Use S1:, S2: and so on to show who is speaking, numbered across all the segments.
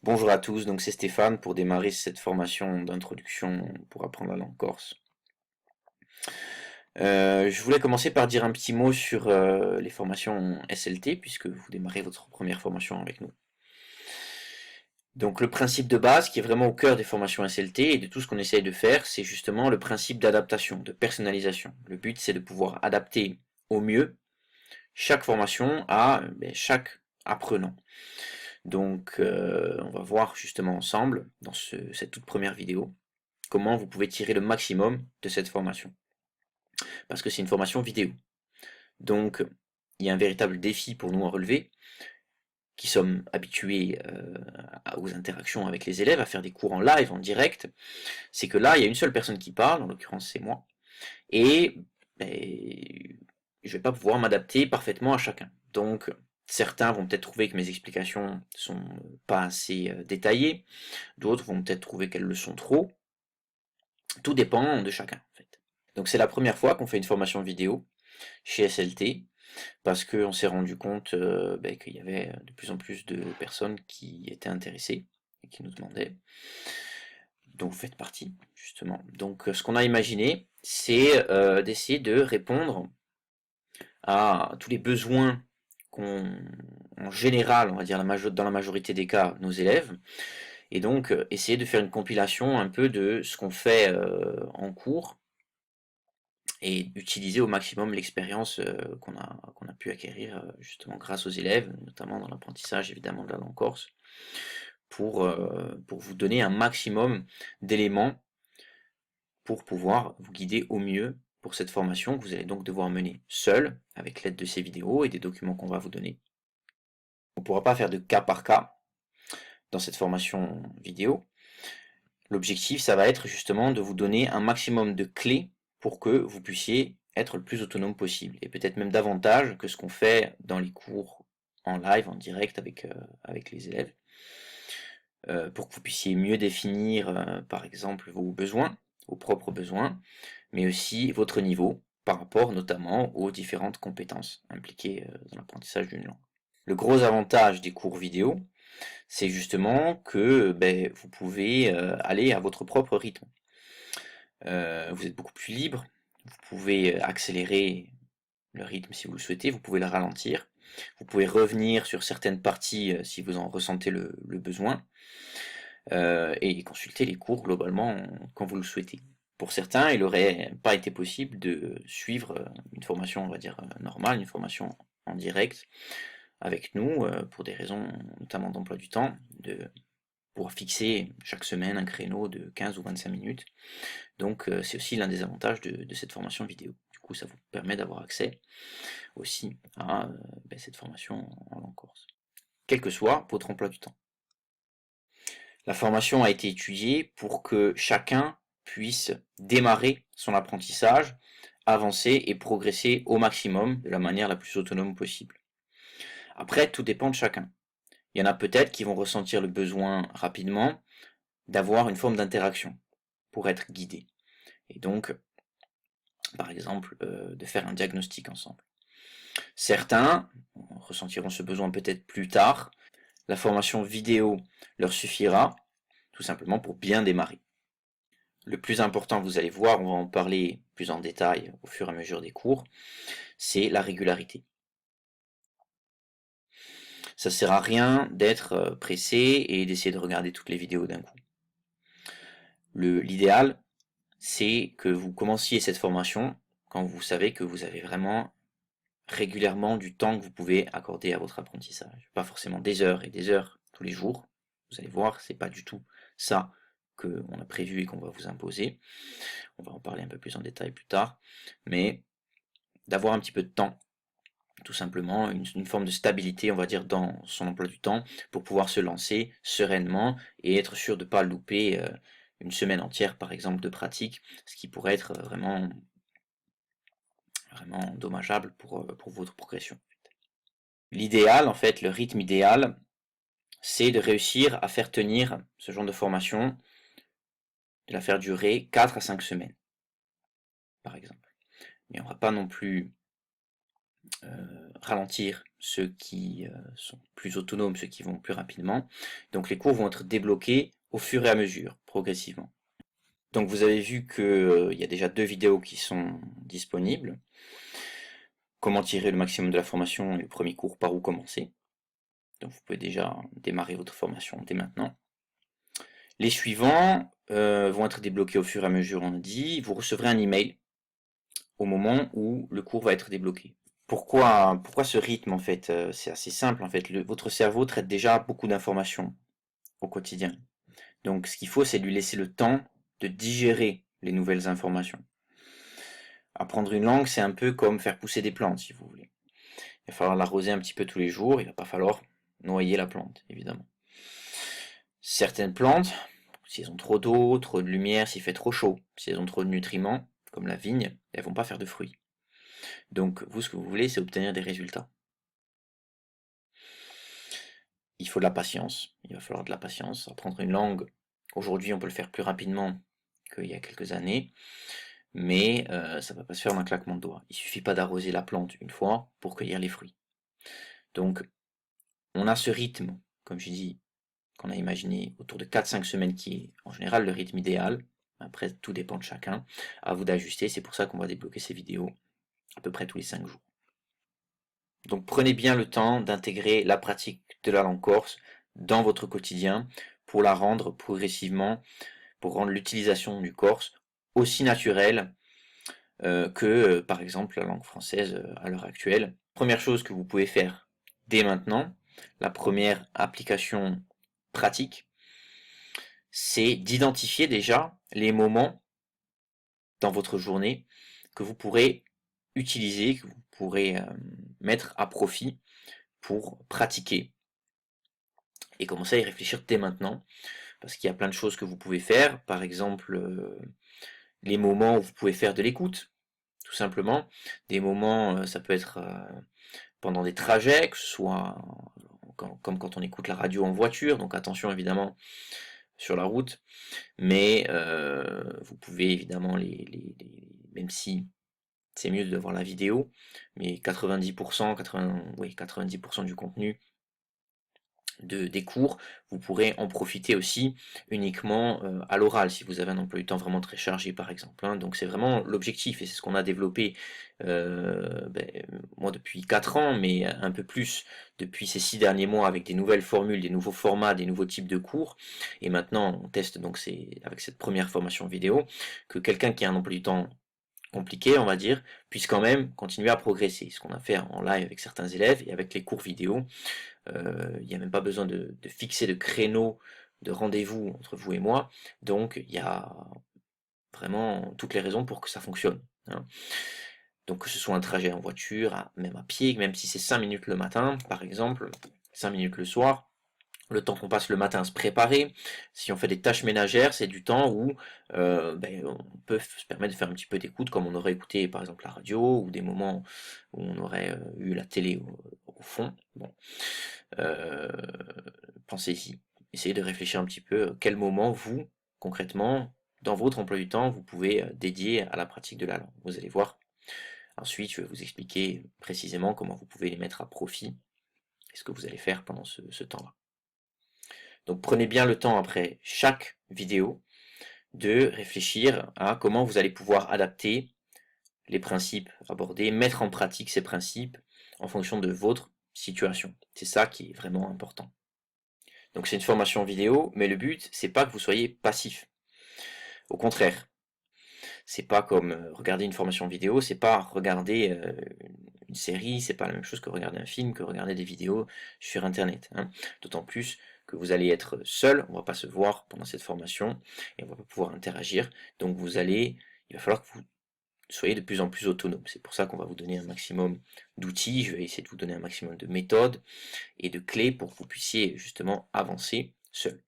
S1: Bonjour à tous, donc c'est Stéphane pour démarrer cette formation d'introduction pour apprendre la langue corse. Je voulais commencer par dire un petit mot sur les formations SLT puisque vous démarrez votre première formation avec nous. Donc le principe de base qui est vraiment au cœur des formations SLT et de tout ce qu'on essaye de faire, c'est justement le principe d'adaptation, de personnalisation. Le but c'est de pouvoir adapter au mieux chaque formation à chaque apprenant. Donc on va voir justement ensemble dans cette toute première vidéo comment vous pouvez tirer le maximum de cette formation. Parce que c'est une formation vidéo. Donc il y a un véritable défi pour nous à relever, qui sommes habitués aux interactions avec les élèves, à faire des cours en live, en direct, c'est que là, il y a une seule personne qui parle, en l'occurrence c'est moi, et ben, je ne vais pas pouvoir m'adapter parfaitement à chacun. Donc certains vont peut-être trouver que mes explications sont pas assez détaillées, d'autres vont peut-être trouver qu'elles le sont trop. Tout dépend de chacun en fait. Donc c'est la première fois qu'on fait une formation vidéo chez SLT, parce qu'on s'est rendu compte qu'il y avait de plus en plus de personnes qui étaient intéressées et qui nous demandaient. Donc vous faites partie, justement. Donc ce qu'on a imaginé, c'est d'essayer de répondre à tous les besoins qu'ont en général, on va dire dans la majorité des cas, nos élèves, et donc essayer de faire une compilation un peu de ce qu'on fait en cours, et utiliser au maximum l'expérience qu'on a pu acquérir justement grâce aux élèves, notamment dans l'apprentissage évidemment de la langue corse, pour vous donner un maximum d'éléments pour pouvoir vous guider au mieux pour cette formation que vous allez donc devoir mener seul, avec l'aide de ces vidéos et des documents qu'on va vous donner. On ne pourra pas faire de cas par cas dans cette formation vidéo. L'objectif, ça va être justement de vous donner un maximum de clés pour que vous puissiez être le plus autonome possible, et peut-être même davantage que ce qu'on fait dans les cours en live, en direct avec les élèves, pour que vous puissiez mieux définir, par exemple, vos besoins, vos propres besoins, mais aussi votre niveau, par rapport notamment aux différentes compétences impliquées dans l'apprentissage d'une langue. Le gros avantage des cours vidéo, c'est justement que vous pouvez aller à votre propre rythme. Vous êtes beaucoup plus libre, vous pouvez accélérer le rythme si vous le souhaitez, vous pouvez le ralentir, vous pouvez revenir sur certaines parties si vous en ressentez le besoin, et consulter les cours globalement quand vous le souhaitez. Pour certains, il n'aurait pas été possible de suivre une formation, on va dire, normale, une formation en direct avec nous, pour des raisons notamment d'emploi du temps, de pouvoir fixer chaque semaine un créneau de 15 ou 25 minutes. Donc c'est aussi l'un des avantages de cette formation vidéo. Du coup, ça vous permet d'avoir accès aussi à cette formation en langue corse, quel que soit votre emploi du temps. La formation a été étudiée pour que chacun puisse démarrer son apprentissage, avancer et progresser au maximum de la manière la plus autonome possible. Après, tout dépend de chacun. Il y en a peut-être qui vont ressentir le besoin rapidement d'avoir une forme d'interaction pour être guidés. Et donc, par exemple, de faire un diagnostic ensemble. Certains ressentiront ce besoin peut-être plus tard. La formation vidéo leur suffira, tout simplement pour bien démarrer. Le plus important, vous allez voir, on va en parler plus en détail au fur et à mesure des cours, c'est la régularité. Ça ne sert à rien d'être pressé et d'essayer de regarder toutes les vidéos d'un coup. L'idéal, c'est que vous commenciez cette formation quand vous savez que vous avez vraiment régulièrement du temps que vous pouvez accorder à votre apprentissage. Pas forcément des heures et des heures tous les jours. Vous allez voir, c'est pas du tout ça qu'on a prévu et qu'on va vous imposer. On va en parler un peu plus en détail plus tard. Mais d'avoir un petit peu de temps, tout simplement, une forme de stabilité, on va dire, dans son emploi du temps, pour pouvoir se lancer sereinement et être sûr de ne pas louper une semaine entière, par exemple, de pratique, ce qui pourrait être vraiment dommageable pour votre progression. L'idéal, en fait, le rythme idéal, c'est de réussir à faire tenir ce genre de formation, de la faire durer 4 à 5 semaines, par exemple. Mais on ne va pas non plus ralentir ceux qui sont plus autonomes, ceux qui vont plus rapidement. Donc les cours vont être débloqués au fur et à mesure, progressivement. Donc vous avez vu qu'il y a déjà 2 vidéos qui sont disponibles. Comment tirer le maximum de la formation et le premier cours, par où commencer. Donc vous pouvez déjà démarrer votre formation dès maintenant. Les suivants vont être débloqués au fur et à mesure, on a dit. Vous recevrez un email au moment où le cours va être débloqué. Pourquoi ce rythme en fait? C'est assez simple en fait. Votre cerveau traite déjà beaucoup d'informations au quotidien. Donc ce qu'il faut, c'est lui laisser le temps de digérer les nouvelles informations. Apprendre une langue, c'est un peu comme faire pousser des plantes, si vous voulez. Il va falloir l'arroser un petit peu tous les jours, il ne va pas falloir noyer la plante, évidemment. Certaines plantes, si elles ont trop d'eau, trop de lumière, s'il fait trop chaud, si elles ont trop de nutriments, comme la vigne, elles vont pas faire de fruits. Donc vous, ce que vous voulez, c'est obtenir des résultats. Il faut de la patience, il va falloir de la patience. Apprendre une langue, aujourd'hui on peut le faire plus rapidement qu'il y a quelques années, mais ça ne va pas se faire d'un claquement de doigts. Il ne suffit pas d'arroser la plante une fois pour cueillir les fruits. Donc on a ce rythme, comme je dis, qu'on a imaginé autour de 4-5 semaines, qui est en général le rythme idéal. Après, tout dépend de chacun. À vous d'ajuster, c'est pour ça qu'on va débloquer ces vidéos à peu près tous les 5 jours. Donc prenez bien le temps d'intégrer la pratique de la langue corse dans votre quotidien pour la rendre progressivement, pour rendre l'utilisation du corse aussi naturelle que par exemple la langue française à l'heure actuelle. Première chose que vous pouvez faire dès maintenant, la première application pratique, c'est d'identifier déjà les moments dans votre journée que vous pourrez utiliser, que vous pourrez mettre à profit pour pratiquer. Et commencer à y réfléchir dès maintenant, parce qu'il y a plein de choses que vous pouvez faire, par exemple les moments où vous pouvez faire de l'écoute, tout simplement. Des moments, ça peut être pendant des trajets, que ce soit comme quand on écoute la radio en voiture, donc attention évidemment sur la route, mais vous pouvez évidemment, même si c'est mieux de voir la vidéo, mais 90%, 90% du contenu des cours, vous pourrez en profiter aussi uniquement à l'oral, si vous avez un emploi du temps vraiment très chargé par exemple. Hein. Donc c'est vraiment l'objectif, et c'est ce qu'on a développé moi depuis 4 ans, mais un peu plus depuis ces 6 derniers mois, avec des nouvelles formules, des nouveaux formats, des nouveaux types de cours. Et maintenant on teste donc avec cette première formation vidéo, que quelqu'un qui a un emploi du temps compliqué, on va dire, puisse quand même continuer à progresser. Ce qu'on a fait en live avec certains élèves et avec les cours vidéo. Il n'y a même pas besoin de fixer de créneaux, de rendez-vous entre vous et moi. Donc il y a vraiment toutes les raisons pour que ça fonctionne. Hein. Donc que ce soit un trajet en voiture, même à pied, même si c'est 5 minutes le matin, par exemple, 5 minutes le soir, le temps qu'on passe le matin à se préparer. Si on fait des tâches ménagères, c'est du temps où on peut se permettre de faire un petit peu d'écoute, comme on aurait écouté par exemple la radio, ou des moments où on aurait eu la télé au fond. Bon. Pensez-y. Essayez de réfléchir un petit peu quel moment vous, concrètement, dans votre emploi du temps, vous pouvez dédier à la pratique de la langue. Vous allez voir. Ensuite, je vais vous expliquer précisément comment vous pouvez les mettre à profit et ce que vous allez faire pendant ce temps-là. Donc prenez bien le temps après chaque vidéo de réfléchir à comment vous allez pouvoir adapter les principes abordés, mettre en pratique ces principes en fonction de votre situation. C'est ça qui est vraiment important. Donc c'est une formation vidéo, mais le but, c'est pas que vous soyez passif. Au contraire, c'est pas comme regarder une formation vidéo, c'est pas regarder une série, c'est pas la même chose que regarder un film, que regarder des vidéos sur internet. Hein. D'autant plus que vous allez être seul, on va pas se voir pendant cette formation, et on va pas pouvoir interagir. Donc il va falloir que vous soyez de plus en plus autonome. C'est pour ça qu'on va vous donner un maximum d'outils, je vais essayer de vous donner un maximum de méthodes et de clés pour que vous puissiez justement avancer seul.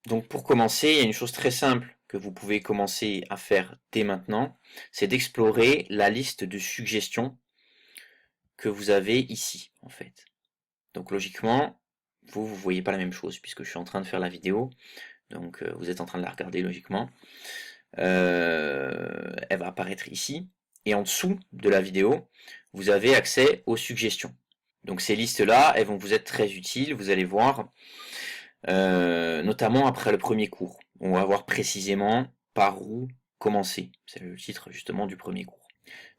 S1: Donc pour commencer, il y a une chose très simple que vous pouvez commencer à faire dès maintenant, c'est d'explorer la liste de suggestions que vous avez ici, en fait. Donc logiquement, vous voyez pas la même chose, puisque je suis en train de faire la vidéo, donc vous êtes en train de la regarder logiquement. Elle va apparaître ici, et en dessous de la vidéo, vous avez accès aux suggestions. Donc ces listes-là, elles vont vous être très utiles, vous allez voir, notamment après le premier cours. On va voir précisément par où commencer. C'est le titre justement du premier cours.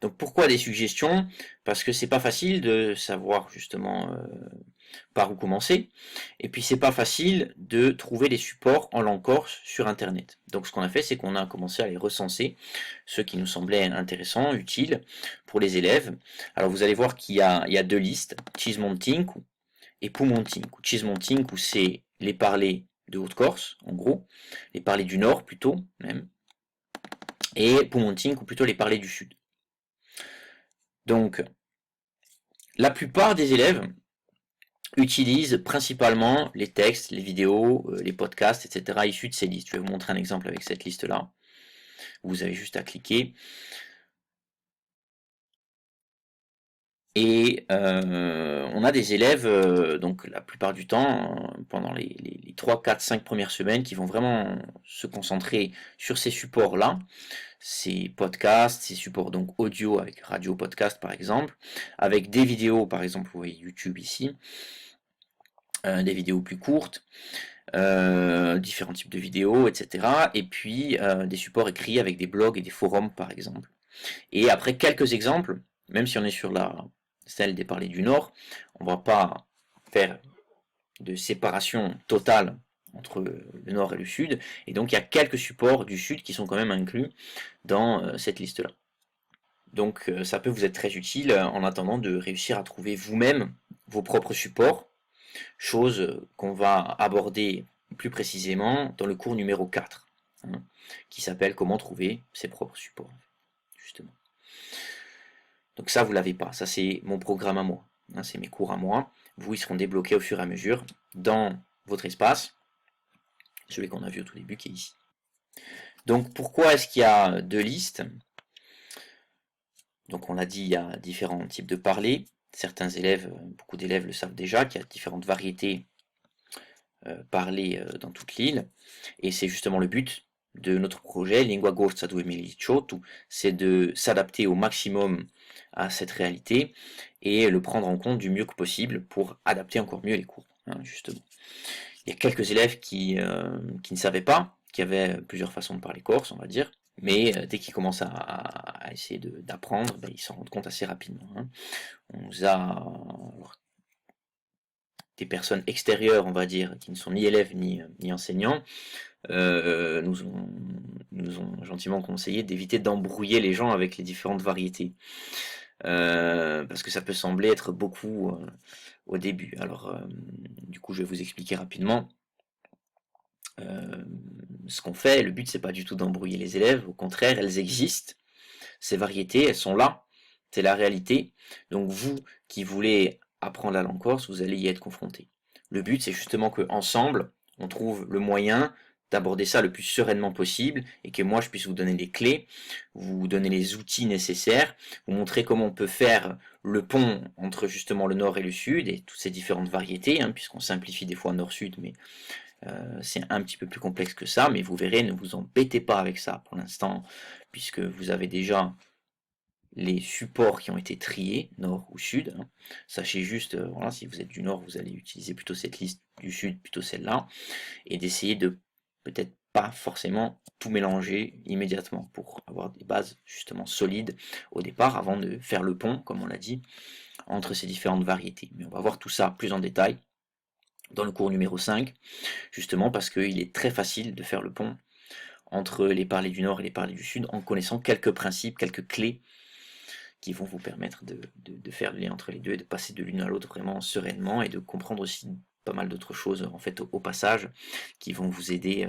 S1: Donc pourquoi des suggestions? Parce que c'est pas facile de savoir justement par où commencer. Et puis c'est pas facile de trouver des supports en langue corse sur internet. Donc ce qu'on a fait, c'est qu'on a commencé à les recenser, ceux qui nous semblaient intéressants, utiles pour les élèves. Alors vous allez voir qu'il y a deux listes, Chismontinku et Pumontinku. Chismontinku, c'est les parlers de Haute-Corse, en gros, les parlers du Nord plutôt, même, et Pumontinku, plutôt les parlers du Sud. Donc, la plupart des élèves utilisent principalement les textes, les vidéos, les podcasts, etc. issus de ces listes. Je vais vous montrer un exemple avec cette liste-là. Vous avez juste à cliquer. Et on a des élèves, donc la plupart du temps, pendant les 3, 4, 5 premières semaines, qui vont vraiment se concentrer sur ces supports-là, ces podcasts, ces supports donc audio avec radio podcast par exemple, avec des vidéos, par exemple, vous voyez YouTube ici, des vidéos plus courtes, différents types de vidéos, etc. Et puis des supports écrits avec des blogs et des forums par exemple. Et après quelques exemples, même si on est sur celle des parlers du Nord, on ne va pas faire de séparation totale entre le Nord et le Sud, et donc il y a quelques supports du Sud qui sont quand même inclus dans cette liste-là. Donc ça peut vous être très utile en attendant de réussir à trouver vous-même vos propres supports, chose qu'on va aborder plus précisément dans le cours numéro 4, hein, qui s'appelle Comment trouver ses propres supports, justement. Donc ça, vous l'avez pas. Ça, c'est mon programme à moi. Hein, c'est mes cours à moi. Vous, ils seront débloqués au fur et à mesure dans votre espace, celui qu'on a vu au tout début qui est ici. Donc pourquoi est-ce qu'il y a deux listes? Donc on l'a dit, il y a différents types de parlers. Certains élèves, beaucoup d'élèves le savent déjà, qu'il y a différentes variétés parlées dans toute l'île. Et c'est justement le but de notre projet Lingua Corsa 2018, c'est de s'adapter au maximum à cette réalité et le prendre en compte du mieux que possible pour adapter encore mieux les cours, hein, justement. Il y a quelques élèves qui ne savaient pas, qui avaient plusieurs façons de parler corse, on va dire, mais dès qu'ils commencent à essayer d'apprendre, ben, ils s'en rendent compte assez rapidement. Hein. On nous a alors, des personnes extérieures, on va dire, qui ne sont ni élèves ni enseignants, nous ont gentiment conseillé d'éviter d'embrouiller les gens avec les différentes variétés. Parce que ça peut sembler être beaucoup au début. Alors, du coup, je vais vous expliquer rapidement ce qu'on fait. Le but, c'est pas du tout d'embrouiller les élèves. Au contraire, elles existent. Ces variétés, elles sont là. C'est la réalité. Donc, vous qui voulez apprendre la langue corse, vous allez y être confronté. Le but, c'est justement qu'ensemble, on trouve le moyen d'aborder ça le plus sereinement possible et que moi je puisse vous donner les clés, vous donner les outils nécessaires, vous montrer comment on peut faire le pont entre justement le nord et le sud et toutes ces différentes variétés, hein, puisqu'on simplifie des fois nord-sud, mais c'est un petit peu plus complexe que ça, mais vous verrez, ne vous embêtez pas avec ça pour l'instant, puisque vous avez déjà les supports qui ont été triés, nord ou sud. Hein. Sachez juste, voilà, si vous êtes du nord, vous allez utiliser plutôt cette liste, du sud plutôt celle-là, et d'essayer de peut-être pas forcément tout mélanger immédiatement pour avoir des bases justement solides au départ avant de faire le pont, comme on l'a dit, entre ces différentes variétés. Mais on va voir tout ça plus en détail dans le cours numéro 5, justement parce qu'il est très facile de faire le pont entre les parlers du nord et les parlers du sud en connaissant quelques principes, quelques clés qui vont vous permettre de faire le lien entre les deux et de passer de l'une à l'autre vraiment sereinement et de comprendre aussi pas mal d'autres choses en fait au passage qui vont vous aider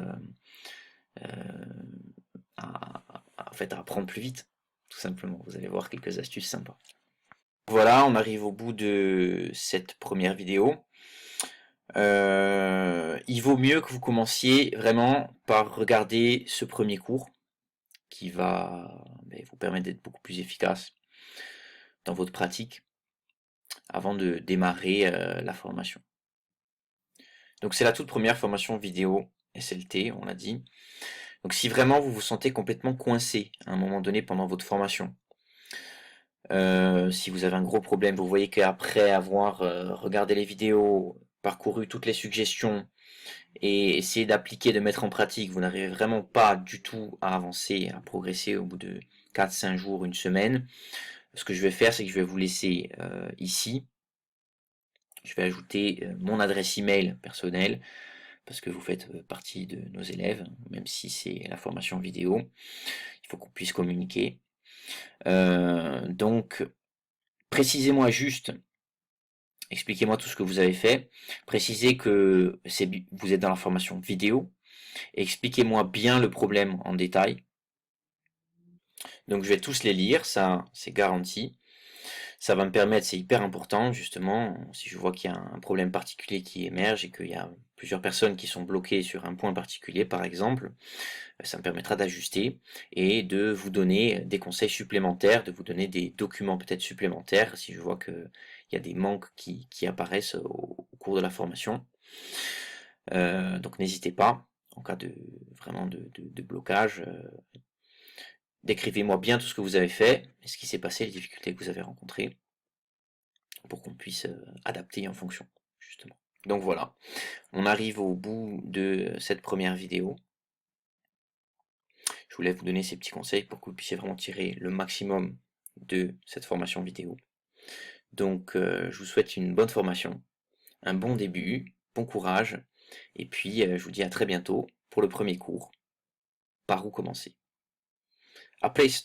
S1: en fait, à apprendre plus vite, tout simplement. Vous allez voir quelques astuces sympas. Voilà, on arrive au bout de cette première vidéo. Il vaut mieux que vous commenciez vraiment par regarder ce premier cours qui va vous permettre d'être beaucoup plus efficace dans votre pratique avant de démarrer la formation. Donc c'est la toute première formation vidéo SLT, on l'a dit. Donc si vraiment vous vous sentez complètement coincé à un moment donné pendant votre formation, Si vous avez un gros problème, vous voyez qu'après avoir regardé les vidéos, parcouru toutes les suggestions et essayé d'appliquer, de mettre en pratique, vous n'arrivez vraiment pas du tout à avancer, à progresser au bout de 4-5 jours, une semaine, ce que je vais faire, c'est que je vais vous laisser ici. Je vais ajouter mon adresse email personnelle parce que vous faites partie de nos élèves, même si c'est la formation vidéo. Il faut qu'on puisse communiquer. Donc, précisez-moi juste, expliquez-moi tout ce que vous avez fait. Précisez que vous êtes dans la formation vidéo. Expliquez-moi bien le problème en détail. Donc, je vais tous les lire, ça c'est garanti. Ça va me permettre, c'est hyper important justement, si je vois qu'il y a un problème particulier qui émerge et qu'il y a plusieurs personnes qui sont bloquées sur un point particulier par exemple, ça me permettra d'ajuster et de vous donner des conseils supplémentaires, de vous donner des documents peut-être supplémentaires si je vois qu'il y a des manques qui apparaissent au cours de la formation. Donc n'hésitez pas, en cas de vraiment de blocage, décrivez-moi bien tout ce que vous avez fait, et ce qui s'est passé, les difficultés que vous avez rencontrées, pour qu'on puisse adapter en fonction, justement. Donc voilà, on arrive au bout de cette première vidéo. Je voulais vous donner ces petits conseils pour que vous puissiez vraiment tirer le maximum de cette formation vidéo. Donc je vous souhaite une bonne formation, un bon début, bon courage, et puis je vous dis à très bientôt pour le premier cours. Par où commencer? A place